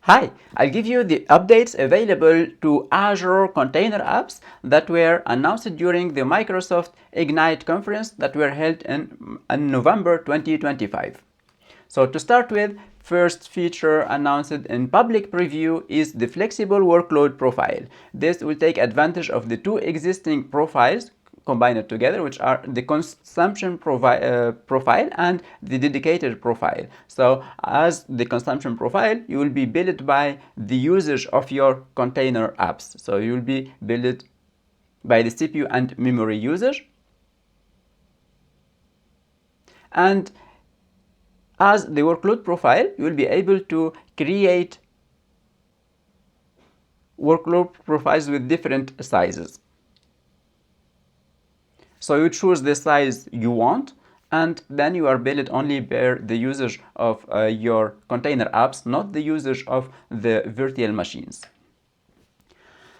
Hi, I'll give you the updates available to Azure Container Apps that were announced during the Microsoft Ignite conference that were held in November 2025. So to start with, first feature announced in public preview is the flexible workload profile. This will take advantage of the two existing profiles combined together, which are the consumption profile and the dedicated profile. So as the consumption profile, you will be billed by the usage of your container apps. So you will be billed by the CPU and memory usage. And as the workload profile, you will be able to create workload profiles with different sizes. So you choose the size you want, and then you are billed only by the usage of your container apps, not the usage of the virtual machines.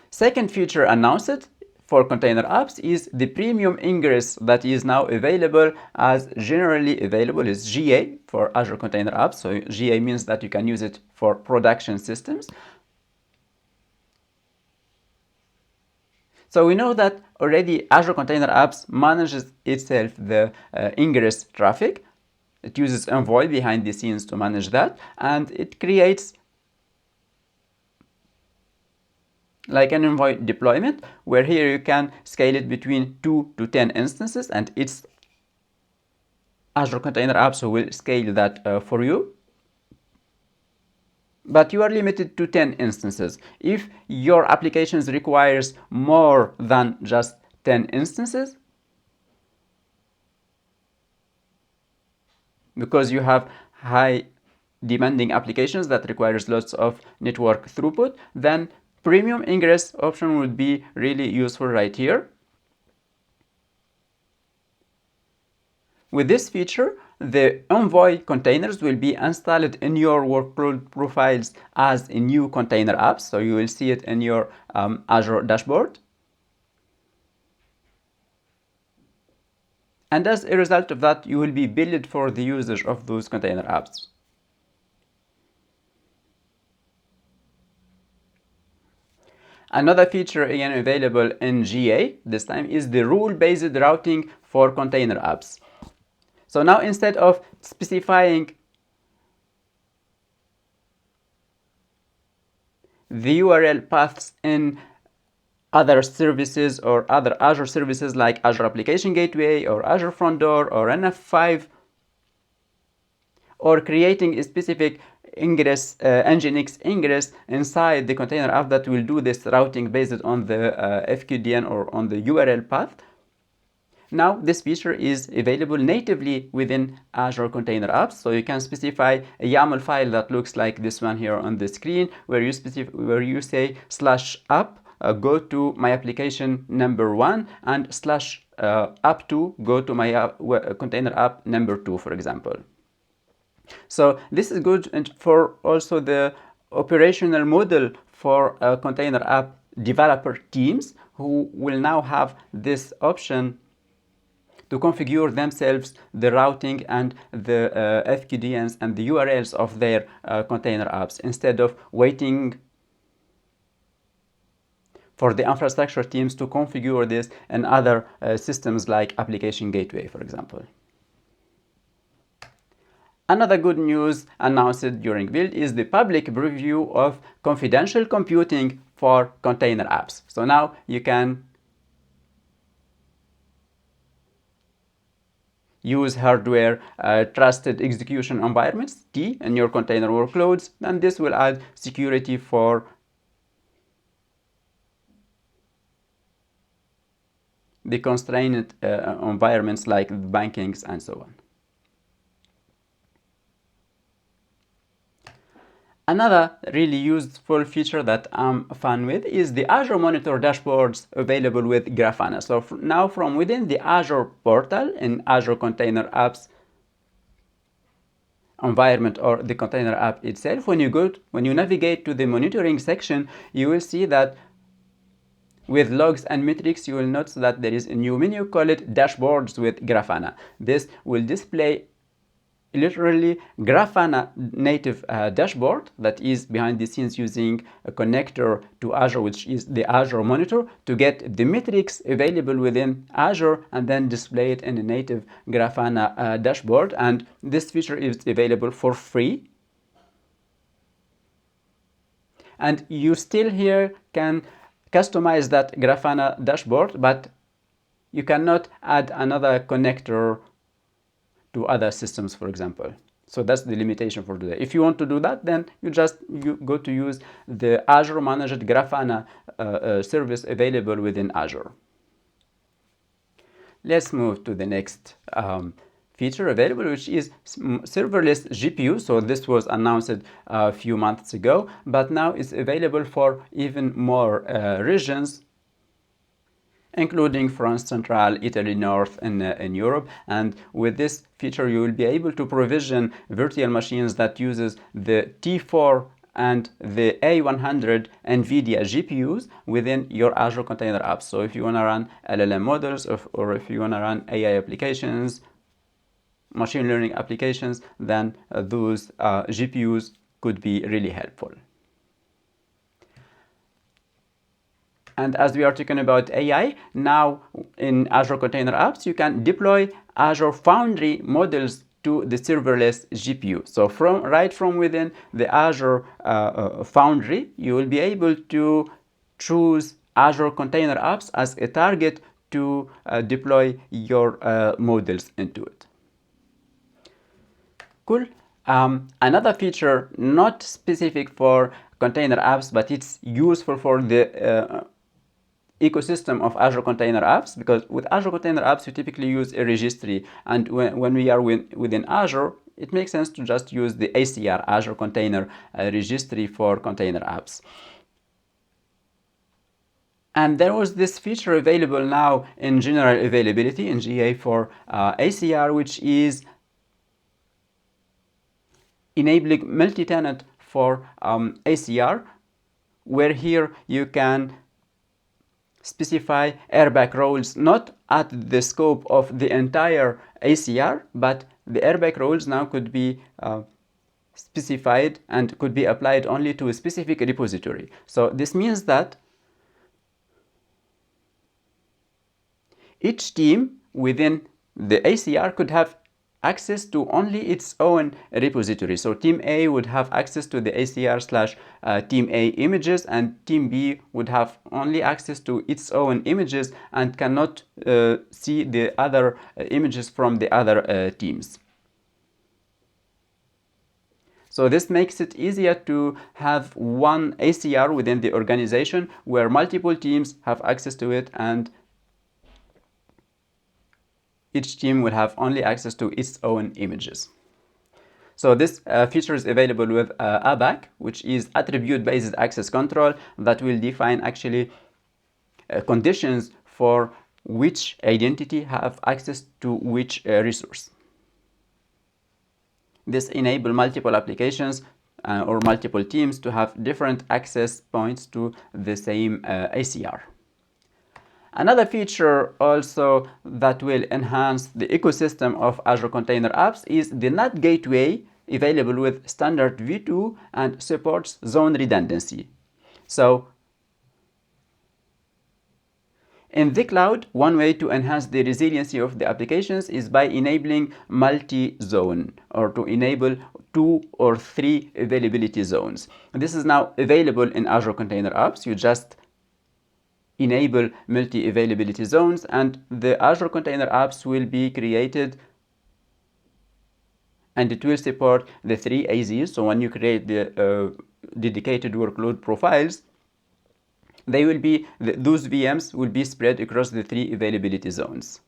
Second feature announced for container apps is the premium ingress that is now available as generally available is GA for Azure Container Apps. So GA means that you can use it for production systems. So we know that already Azure Container Apps manages itself the ingress traffic. It uses Envoy behind the scenes to manage that, and it creates like an Envoy deployment, where here you can scale it between 2 to 10 instances, and it's Azure Container Apps will scale that for you. But you are limited to 10 instances. If your applications requires more than just 10 instances, because you have high demanding applications that requires lots of network throughput, then premium ingress option would be really useful right here. With this feature, the Envoy containers will be installed in your workload profiles as a new container apps. So you will see it in your Azure dashboard. And as a result of that, you will be billed for the usage of those container apps. Another feature again available in GA this time is the rule-based routing for container apps. So now instead of specifying the URL paths in other services or other Azure services like Azure Application Gateway or Azure Front Door or NF5, or creating a specific ingress, Nginx ingress inside the container app that will do this routing based on the FQDN or on the URL path. Now this feature is available natively within Azure Container Apps, so you can specify a YAML file that looks like this one here on the screen, where you say /app go to my application number 1 and /app2 go to my container app number 2, for example. So this is good for also the operational model for container app developer teams who will now have this option to configure themselves the routing and the FQDNs and the URLs of their container apps, instead of waiting for the infrastructure teams to configure this in other systems like Application Gateway, for example. Another good news announced during build is the public preview of confidential computing for container apps. So now you can use hardware trusted execution environments, T, in your container workloads, and this will add security for the constrained environments like bankings and so on. Another really useful feature that I'm fun with is the Azure Monitor dashboards available with Grafana. So now from within the Azure portal in Azure Container Apps environment or the container app itself, when you navigate to the monitoring section, you will see that with logs and metrics, you will notice that there is a new menu called Dashboards with Grafana. This will display literally Grafana native dashboard that is behind the scenes using a connector to Azure, which is the Azure Monitor, to get the metrics available within Azure and then display it in a native Grafana dashboard. And this feature is available for free. And you still here can customize that Grafana dashboard, but you cannot add another connector to other systems, for example. So that's the limitation for today. If you want to do that, then you go to use the Azure Managed Grafana service available within Azure. Let's move to the next feature available, which is serverless GPU. So this was announced a few months ago, but now it's available for even more regions, including France Central, Italy North, and in Europe. And with this feature, you will be able to provision virtual machines that uses the T4 and the A100 NVIDIA GPUs within your Azure Container Apps. So if you want to run LLM models, or if you want to run AI applications, machine learning applications, then those GPUs could be really helpful. And as we are talking about AI, now in Azure Container Apps, you can deploy Azure Foundry models to the serverless GPU. So right from within the Azure Foundry, you will be able to choose Azure Container Apps as a target to deploy your models into it. Cool. Another feature not specific for container apps, but it's useful for the ecosystem of Azure Container Apps, because with Azure Container Apps you typically use a registry, and when we are within Azure, it makes sense to just use the ACR, Azure Container Registry for container apps. And there was this feature available now in general availability in GA for ACR, which is enabling multi-tenant for ACR, where here you can specify airbag roles not at the scope of the entire ACR, but the airbag roles now could be specified and could be applied only to a specific repository. So this means that each team within the ACR could have access to only its own repository. So team A would have access to the ACR/team A images, and team B would have only access to its own images and cannot see the other images from the other teams. So this makes it easier to have one ACR within the organization where multiple teams have access to it, and each team will have only access to its own images. So this feature is available with ABAC, which is attribute-based access control, that will define actually conditions for which identity have access to which resource. This enables multiple applications or multiple teams to have different access points to the same ACR. Another feature also that will enhance the ecosystem of Azure Container Apps is the NAT gateway, available with standard v2 and supports zone redundancy. So in the cloud, one way to enhance the resiliency of the applications is by enabling multi-zone, or to enable 2 or 3 availability zones. This is now available in Azure Container Apps. You just enable multi-availability zones, and the Azure Container Apps will be created, and it will support the 3 AZs. So when you create the dedicated workload profiles, they will be those VMs will be spread across the 3 availability zones.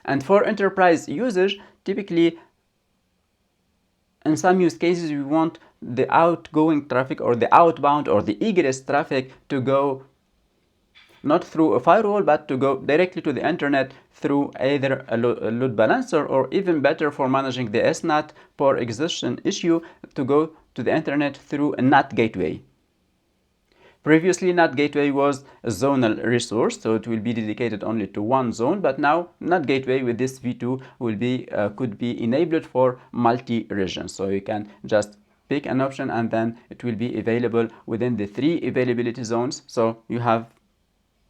And for enterprise usage, typically in some use cases we want the outgoing traffic or the outbound or the egress traffic to go not through a firewall, but to go directly to the internet through either a load balancer, or even better for managing the SNAT per existence issue, to go to the internet through a NAT gateway. Previously, NAT gateway was a zonal resource, so it will be dedicated only to one zone. But now, NAT gateway with this v2 will be could be enabled for multi-regions. So you can just pick an option, and then it will be available within the 3 availability zones. So you have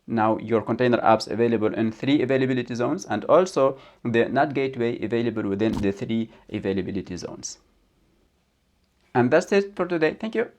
now your container apps available in 3 availability zones, and also the NAT gateway available within the 3 availability zones. And that's it for today. Thank you.